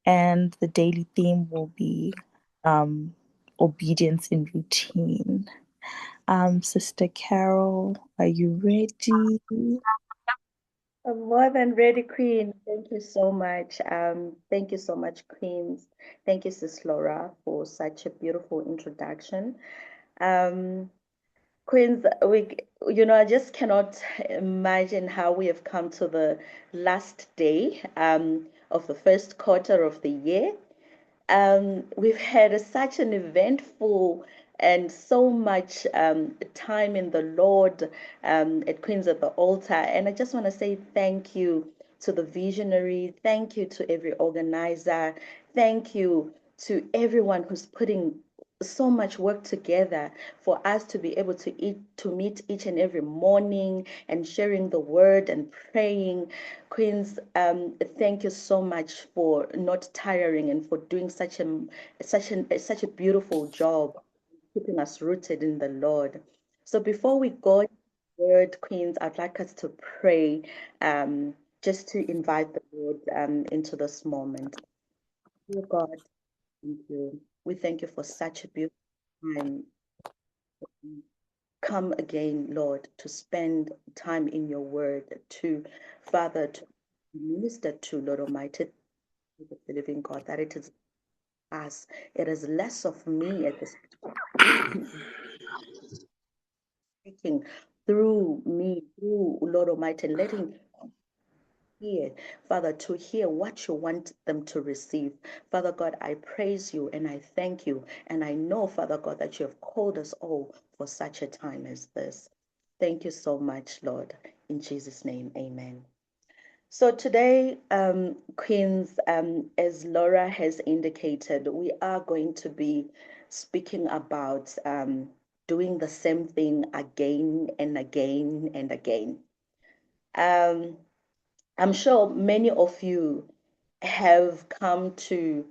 and the daily theme will be um, obedience in routine. Sister Carol, are you ready? I'm more than ready, Queen. Thank you so much. Thank you so much, Queens. Thank you, Sis Laura, for such a beautiful introduction. Um, Queens, I just cannot imagine how we have come to the last day of the first quarter of the year. We've had such an eventful and so much time in the Lord at Queens at the Altar. And I just want to say thank you to the visionary. Thank you to every organizer. Thank you to everyone who's putting so much work together for us to be able to meet each and every morning and sharing the word and praying. Queens, thank you so much for not tiring and for doing such a beautiful job keeping us rooted in the Lord. So before we go into the word, Queens, I'd like us to pray, um, just to invite the Lord into this moment. Dear God, thank you. We thank you for such a beautiful time. Come again, Lord, to spend time in your word, to Father, to minister to, Lord Almighty, the living God, that it is us. It is less of me at this speaking through me, through Lord Almighty, and letting hear, Father, to hear what you want them to receive. Father God, I praise you and I thank you. And I know, Father God, that you have called us all for such a time as this. Thank you so much, Lord. In Jesus' name, amen. So today, Queens, as Laura has indicated, we are going to be speaking about doing the same thing again and again and again. Um, I'm sure many of you have come to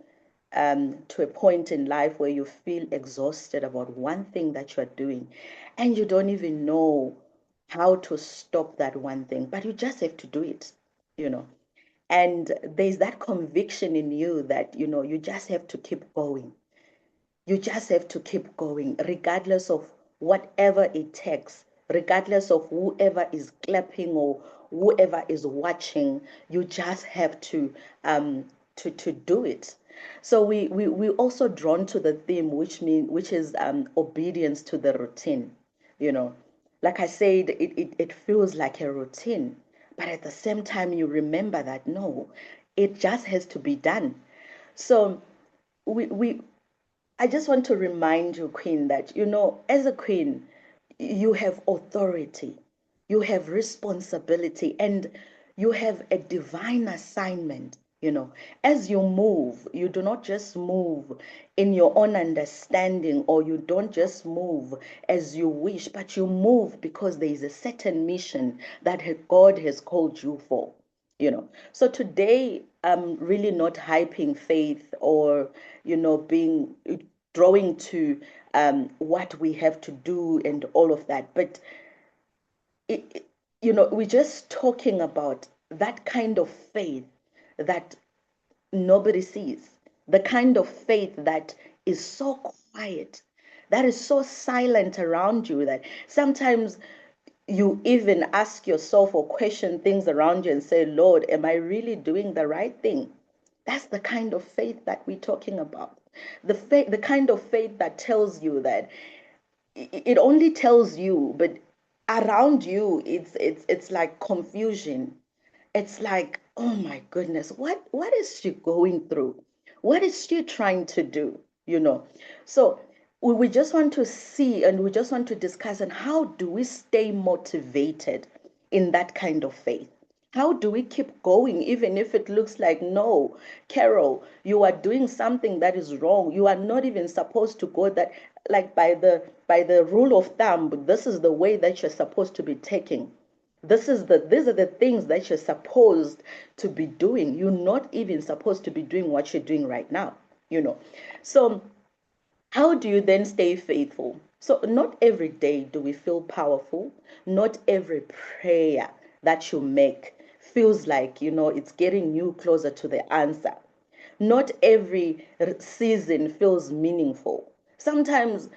a point in life where you feel exhausted about one thing that you're doing, and you don't even know how to stop that one thing, but you just have to do it, you know. And there's that conviction in you that, you just have to keep going. You just have to keep going, regardless of whatever it takes, regardless of whoever is clapping or whoever is watching. You just have to do it. So we also drawn to the theme, which is obedience to the routine. You know, like I said, it feels like a routine, but at the same time, you remember that no, it just has to be done. So we I just want to remind you, Queen, that, as a queen, you have authority, you have responsibility, and you have a divine assignment. As you move, you do not just move in your own understanding, or you don't just move as you wish, but you move because there is a certain mission that God has called you for. So today I'm really not hyping faith or being drawing to what we have to do and all of that, but we're just talking about that kind of faith that nobody sees, the kind of faith that is so quiet, that is so silent around you, that sometimes you even ask yourself or question things around you and say, Lord, am I really doing the right thing? That's the kind of faith that we're talking about. The kind of faith that tells you that it only tells you, but around you, it's like confusion. It's like, oh my goodness, what is she going through? What is she trying to do? So we just want to see and we just want to discuss and how do we stay motivated in that kind of faith? How do we keep going even if it looks like, no, Carol, you are doing something that is wrong. You are not even supposed to go that, like, by the rule of thumb, this is the way that you're supposed to be taking. These are the things that you're supposed to be doing. You're not even supposed to be doing what you're doing right now, you know. So how do you then stay faithful? So not every day do we feel powerful. Not every prayer that you make feels like, it's getting you closer to the answer. not every season feels meaningful. Sometimes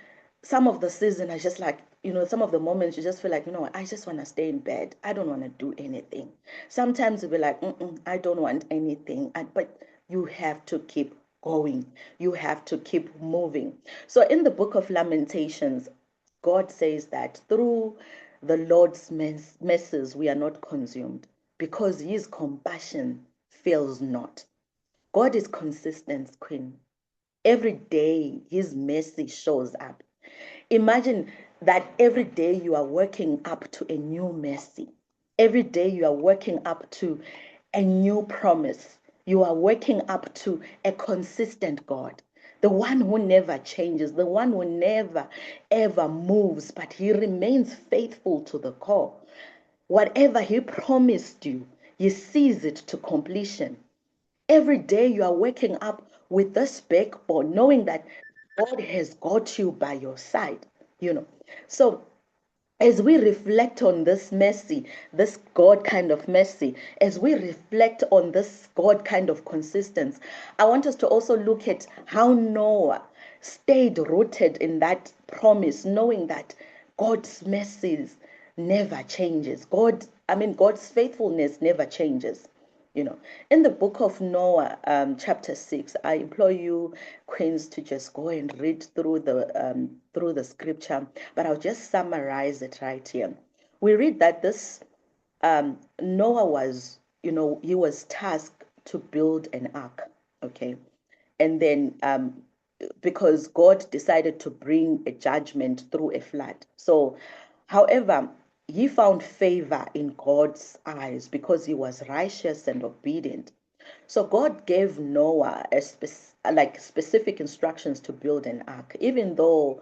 some of the season are just like, some of the moments you just feel like, I just want to stay in bed. I don't want to do anything. Sometimes you'll be like, I don't want anything. But you have to keep going. You have to keep moving. So in the book of Lamentations, God says that through the Lord's messes we are not consumed because his compassion fails not. God is consistent, Queen. Every day his mercy shows up. Imagine that every day you are working up to a new mercy. Every day you are working up to a new promise. You are working up to a consistent God, the one who never changes, the one who never ever moves, but he remains faithful to the core. Whatever he promised you, he sees it to completion. Every day you are waking up with this backbone, knowing that God has got you by your side, you know. So as we reflect on this mercy, this God kind of mercy, as we reflect on this God kind of consistency, I want us to also look at how Noah stayed rooted in that promise, knowing that God's mercies never changes. God's faithfulness never changes. In the book of Noah, chapter 6, I implore you, queens, to just go and read through the scripture, but I'll just summarize it right here. We read that this Noah was, he was tasked to build an ark, okay, and then because God decided to bring a judgment through a flood. So, however, he found favor in God's eyes because he was righteous and obedient. So God gave Noah specific instructions to build an ark, even though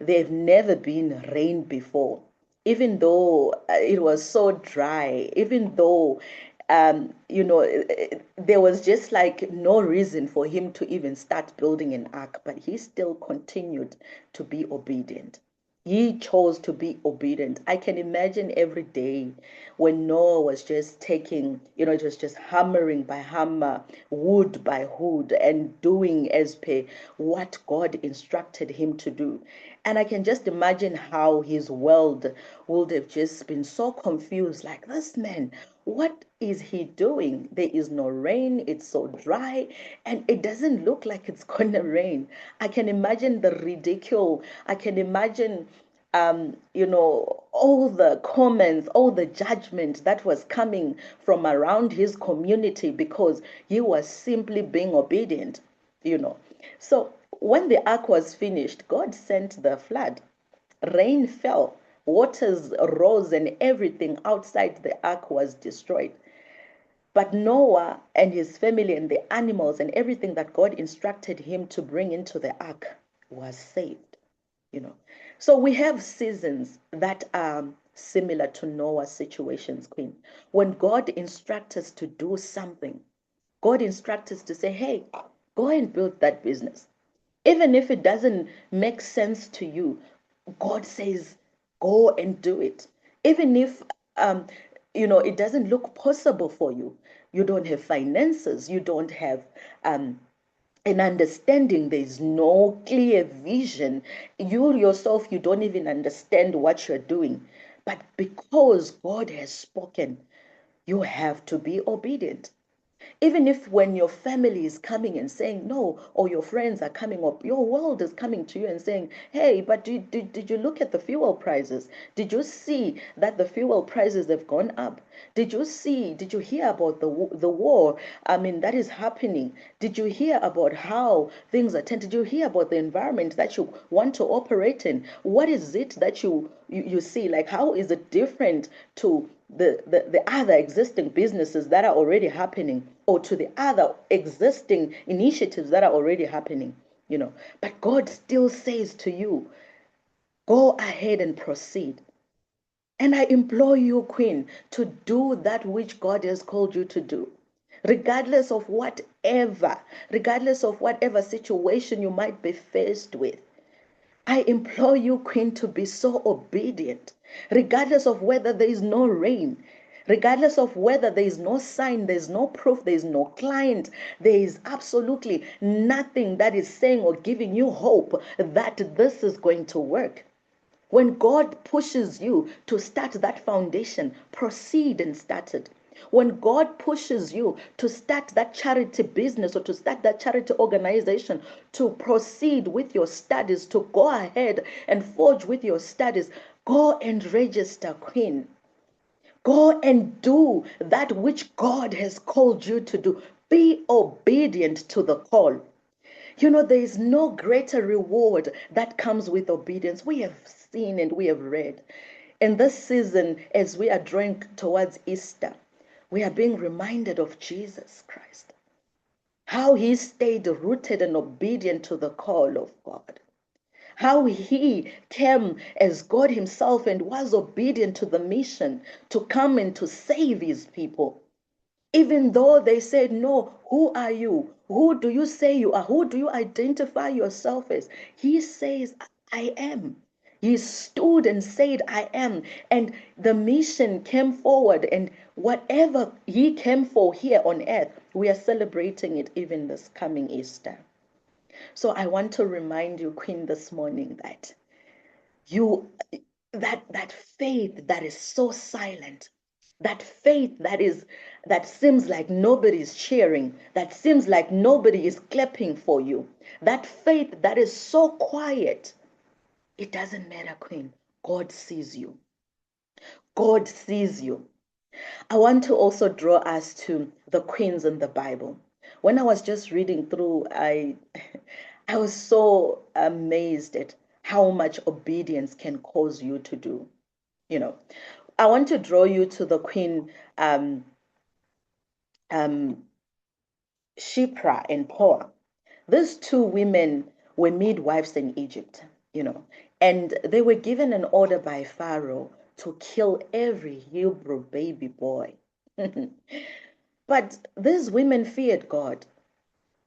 they've never been rained before, even though it was so dry, even though there was just like no reason for him to even start building an ark, but he still continued to be obedient. He chose to be obedient. I can imagine every day when Noah was just taking, it was just hammering by hammer, wood by wood, and doing as per what God instructed him to do. And I can just imagine how his world would have just been so confused, like, this man, what is he doing? There is no rain, it's so dry, and it doesn't look like it's gonna rain. I can imagine the ridicule. I can imagine all the comments, all the judgment that was coming from around his community because he was simply being obedient. So when the ark was finished, God sent the flood. Rain fell, waters rose, and everything outside the ark was destroyed. But Noah and his family and the animals and everything that God instructed him to bring into the ark was saved. So we have seasons that are similar to Noah's situations, Queen. When God instructs us to do something, God instructs us to say, hey, go and build that business. Even if it doesn't make sense to you, God says, go and do it. Even if it doesn't look possible for you, you don't have finances, you don't have an understanding, there's no clear vision. You yourself, you don't even understand what you're doing. But because God has spoken, you have to be obedient. Even if when your family is coming and saying no, or your friends are coming up, your world is coming to you and saying, hey, but did you look at the fuel prices? Did you see that the fuel prices have gone up? Did you hear about the war? That is happening. Did you hear about how things are tended? Did you hear about the environment that you want to operate in? What is it that you see? Like, how is it different to the other existing businesses that are already happening, or to the other existing initiatives that are already happening? But God still says to you, go ahead and proceed. And I implore you, Queen, to do that which God has called you to do, regardless of whatever situation you might be faced with. I implore you, Queen, to be so obedient, regardless of whether there is no rain, regardless of whether there is no sign, there's no proof, there's no client, there is absolutely nothing that is saying or giving you hope that this is going to work. When God pushes you to start that foundation, proceed and start it. When God pushes you to start that charity business or to start that charity organization, to proceed with your studies, to go ahead and forge with your studies, go and register, Queen. Go and do that which God has called you to do. Be obedient to the call. You know, there is no greater reward that comes with obedience. We have seen and we have read. In this season, as we are drawing towards Easter, we are being reminded of Jesus Christ, how he stayed rooted and obedient to the call of God, how he came as God himself and was obedient to the mission to come and to save his people. Even though they said, no, who are you? Who do you say you are? Who do you identify yourself as? He says, I am. He stood and said, I am. And the mission came forward, and whatever he came for here on earth, we are celebrating it even this coming Easter. So I want to remind you, Queen, this morning that you that faith that is so silent, that faith that seems like nobody's cheering, that seems like nobody is clapping for you, that faith that is so quiet, it doesn't matter, Queen. God sees you. God sees you. I want to also draw us to the queens in the Bible. When I was just reading through, I was so amazed at how much obedience can cause you to do. You know, I want to draw you to the queen um, Shipra and Puah. These two women were midwives in Egypt, and they were given an order by Pharaoh to kill every Hebrew baby boy. But these women feared God.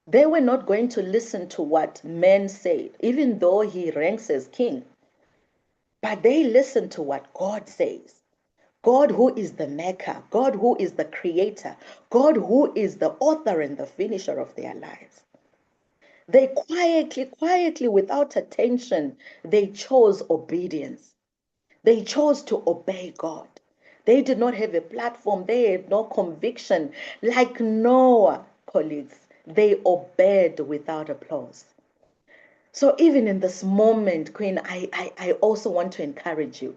They were not going to listen to what men said, even though he ranks as king. But they listened to what God says. God, who is the maker, God, who is the creator, God, who is the author and the finisher of their lives. They quietly, without attention, they chose obedience. They chose to obey God. They did not have a platform. They had no conviction. Like Noah, colleagues, they obeyed without applause. So even in this moment, Queen, I also want to encourage you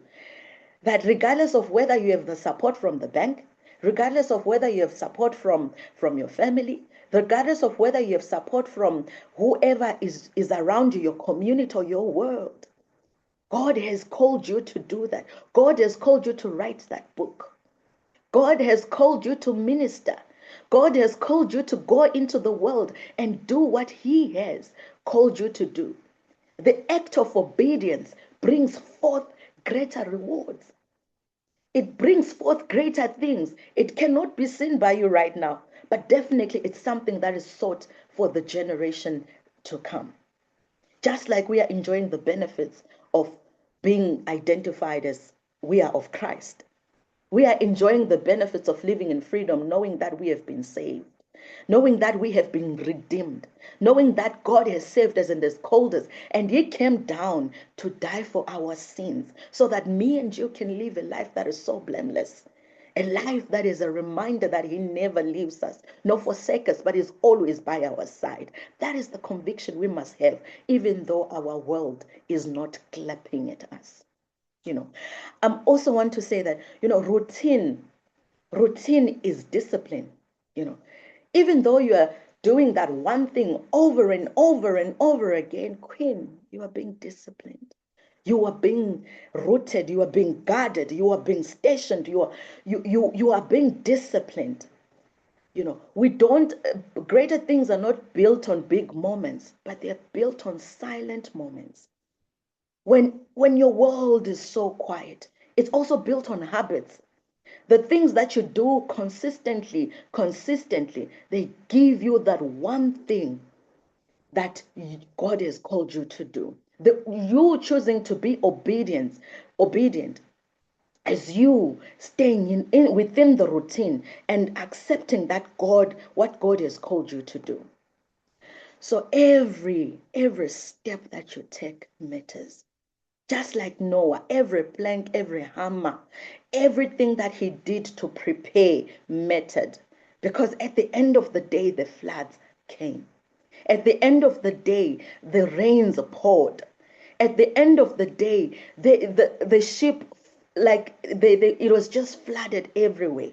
that regardless of whether you have the support from the bank, regardless of whether you have support from your family, regardless of whether you have support from whoever is around you, your community or your world, God has called you to do that. God has called you to write that book. God has called you to minister. God has called you to go into the world and do what he has called you to do. The act of obedience brings forth greater rewards. It brings forth greater things. It cannot be seen by you right now, but definitely it's something that is sought for the generation to come. Just like we are enjoying the benefits of being identified as we are of Christ. We are enjoying the benefits of living in freedom, knowing that we have been saved, knowing that we have been redeemed, knowing that God has saved us and has called us, and he came down to die for our sins so that me and you can live a life that is so blameless, a life that is a reminder that he never leaves us, nor forsake us, but is always by our side. That is the conviction we must have, even though our world is not clapping at us. I also want to say that, routine is discipline. Even though you are doing that one thing over and over and over again, Queen, you are being disciplined. You are being rooted. You are being guarded. You are being stationed. You are being disciplined. We don't. Greater things are not built on big moments, but they are built on silent moments. When your world is so quiet, it's also built on habits. The things that you do consistently, they give you that one thing that God has called you to do. You choosing to be obedient as you staying in within the routine and accepting that what God has called you to do. So every step that you take matters. Just like Noah, every plank, every hammer, everything that he did to prepare mattered. Because at the end of the day, the floods came. At the end of the day, the rains poured. At the end of the day, the ship, like it was just flooded everywhere.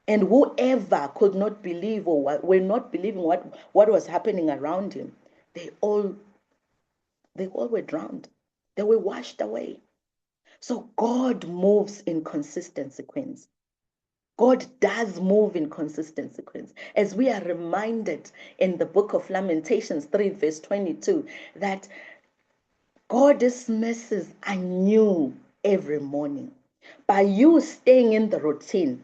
And whoever could not believe or were not believing what was happening around him, they all were drowned. They were washed away. So God moves in consistent sequence. God does move in consistent sequence. As we are reminded in the book of Lamentations 3, verse 22, that God's mercies are new every morning. By you staying in the routine,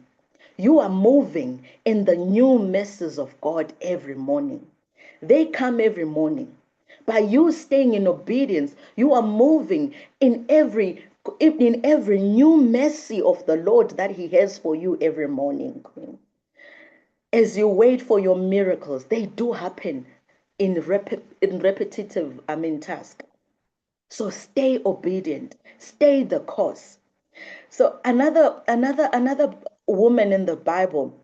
you are moving in the new mercies of God every morning. They come every morning. By you staying in obedience, you are moving in every new mercy of the Lord that He has for you every morning, Queen. As you wait for your miracles, they do happen in repetitive, task. So stay obedient, stay the course. So another woman in the Bible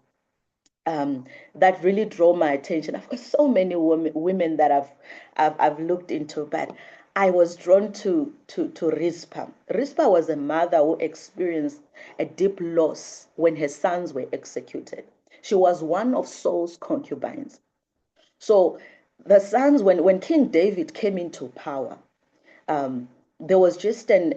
that really drew my attention. I've got so many women that I've looked into, but I was drawn to Rizpah. Rizpah was a mother who experienced a deep loss when her sons were executed. She was one of Saul's concubines. So the sons, when King David came into power, um, there was just an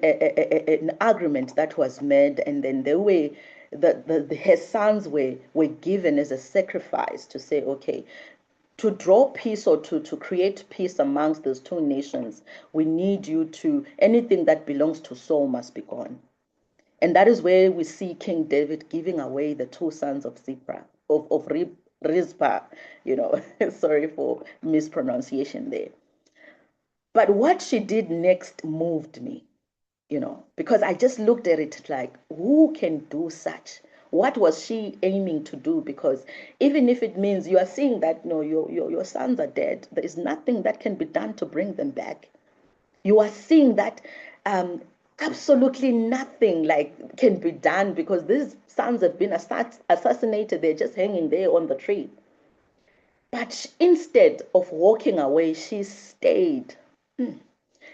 agreement that was made, and then they were her sons were given as a sacrifice to say, okay, to draw peace or to create peace amongst those two nations, we need you to, anything that belongs to Saul must be gone. And that is where we see King David giving away the two sons of Zipra, of Rizpah, sorry for mispronunciation there. But what she did next moved me, because I just looked at it like, who can do such? What was she aiming to do? Because even if it means you are seeing that no, your sons are dead, there is nothing that can be done to bring them back. You are seeing that um, absolutely nothing like can be done because these sons have been assassinated. They're just hanging there on the tree. But instead of walking away, she stayed.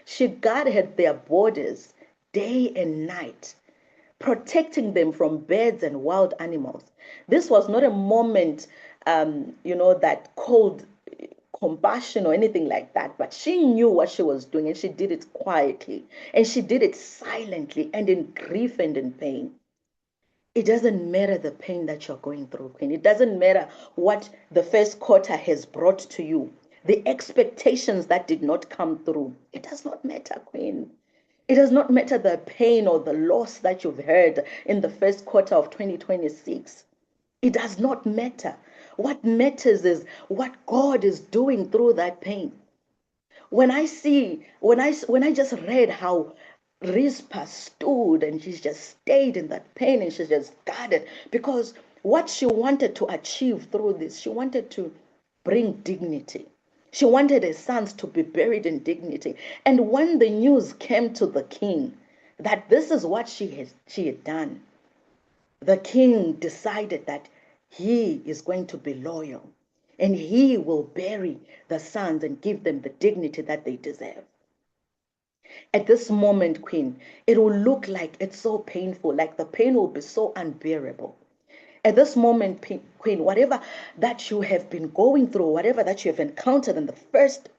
She guarded their borders day and night, protecting them from birds and wild animals. This was not a moment, that called compassion or anything like that, but she knew what she was doing and she did it quietly and she did it silently and in grief and in pain. It doesn't matter the pain that you're going through, Queen. It doesn't matter what the first quarter has brought to you, the expectations that did not come through. It does not matter, Queen. It does not matter the pain or the loss that you've heard in the first quarter of 2026. It does not matter. What matters is what God is doing through that pain. When I just read how Rizpah stood and she just stayed in that pain and she just guarded because what she wanted to achieve through this, she wanted to bring dignity. She wanted her sons to be buried in dignity. And when the news came to the king that this is what she had done, the king decided that he is going to be loyal and he will bury the sons and give them the dignity that they deserve. At this moment, Queen, it will look like it's so painful, like the pain will be so unbearable. At this moment, Queen, whatever that you have been going through, whatever that you have encountered in the first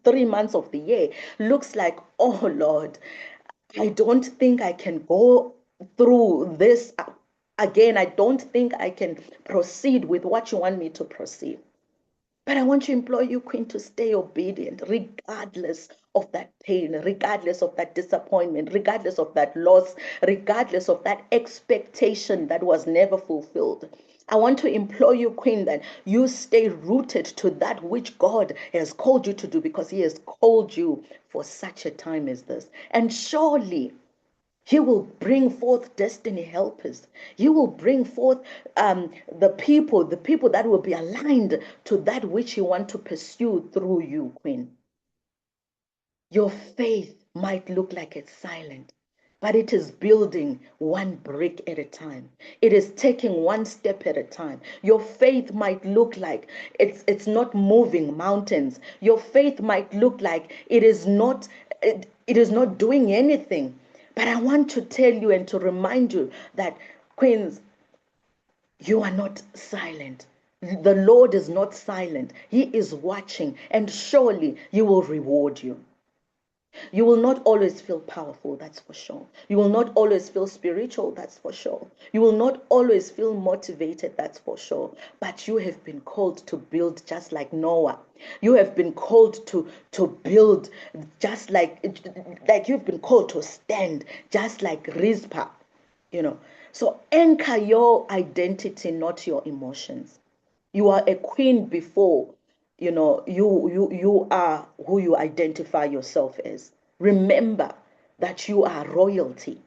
3 months of the year, looks like, oh Lord, I don't think I can go through this again. I don't think I can proceed with what you want me to proceed. But I want to implore you, Queen, to stay obedient, regardless of that pain, regardless of that disappointment, regardless of that loss, regardless of that expectation that was never fulfilled. I want to implore you, Queen, that you stay rooted to that which God has called you to do because He has called you for such a time as this. And surely He will bring forth destiny helpers. He will bring forth the people that will be aligned to that which He wants to pursue through you, Queen. Your faith might look like it's silent, but it is building one brick at a time. It is taking one step at a time. Your faith might look like it's not moving mountains. Your faith might look like it is not doing anything. But I want to tell you and to remind you that, Queens, you are not silent. The Lord is not silent. He is watching, and surely He will reward you. You will not always feel powerful, that's for sure. You will not always feel spiritual, that's for sure. You will not always feel motivated, that's for sure. But you have been called to build just like Noah. You have been called to build just like you've been called to stand just like Rizpah, you know. So anchor your identity, not your emotions. You are a queen before you are who you identify yourself as. Remember that you are royalty.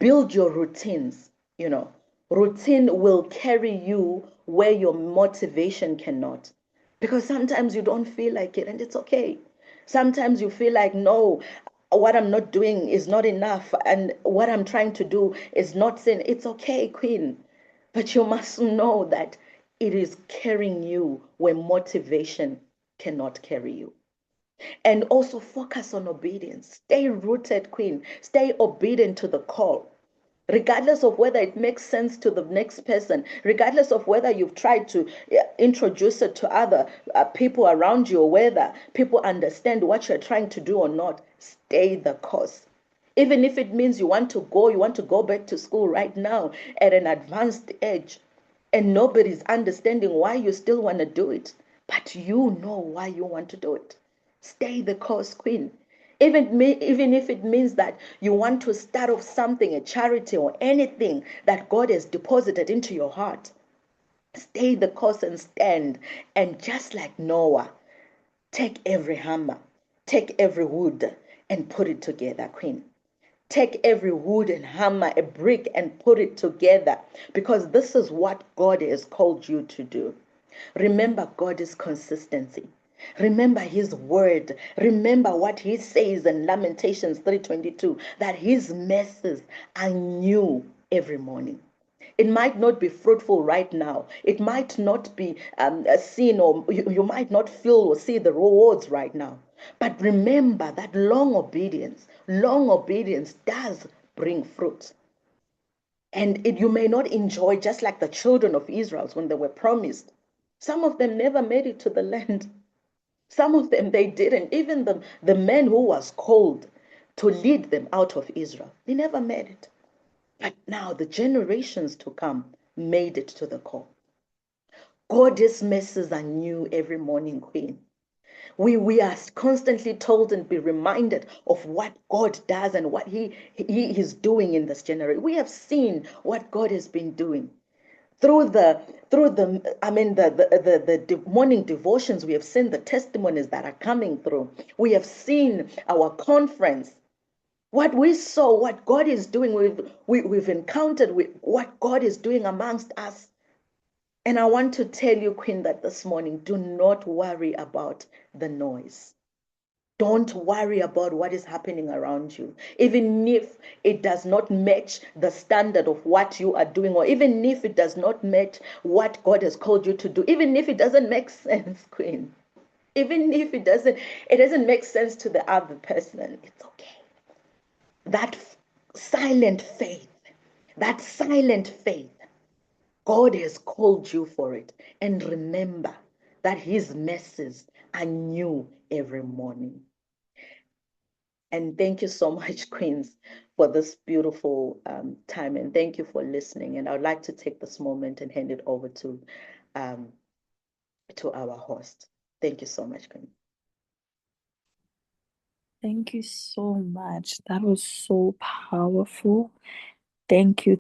Build your routines. Routine will carry you where your motivation cannot, because sometimes you don't feel like it, and it's okay. Sometimes you feel like, no, what I'm not doing is not enough, and what I'm trying to do is not sin. It's okay, Queen, but you must know that it is carrying you where motivation cannot carry you. And also focus on obedience. Stay rooted, Queen. Stay obedient to the call. Regardless of whether it makes sense to the next person, regardless of whether you've tried to introduce it to other people around you, or whether people understand what you're trying to do or not, stay the course. Even if it means you want to go back to school right now at an advanced age, and nobody's understanding why you still want to do it, but you know why you want to do it. Stay the course, Queen. Even if it means that you want to start off something, a charity or anything that God has deposited into your heart, stay the course and stand. And just like Noah, take every hammer, take every wood and put it together, Queen. Take every wood and hammer, a brick, and put it together, because this is what God has called you to do. Remember, God is consistency. Remember His word. Remember what He says in Lamentations 3:22, that His mercies are new every morning. It might not be fruitful right now. It might not be seen, or you might not feel or see the rewards right now. But remember that long obedience does bring fruit. And you may not enjoy, just like the children of Israel when they were promised. Some of them never made it to the land. Some of them, they didn't. Even the man who was called to lead them out of Israel, he never made it. But now the generations to come made it to the call. God's mercies are new every morning, Queen. We are constantly told and be reminded of what God does and what He is doing in this generation. We have seen what God has been doing through the morning devotions. We have seen the testimonies that are coming through. We have seen our conference. What we saw, what God is doing, we've encountered with what God is doing amongst us. And I want to tell you, Queen, that this morning, do not worry about the noise. Don't worry about what is happening around you, even if it does not match the standard of what you are doing, or even if it does not match what God has called you to do, even if it doesn't make sense, Queen. Even if it doesn't make sense to the other person, it's okay. That silent faith, God has called you for it. And remember that His mercies are new every morning. And thank you so much, Queens, for this beautiful time. And thank you for listening. And I would like to take this moment and hand it over to our host. Thank you so much, Queen. Thank you so much. That was so powerful. Thank you.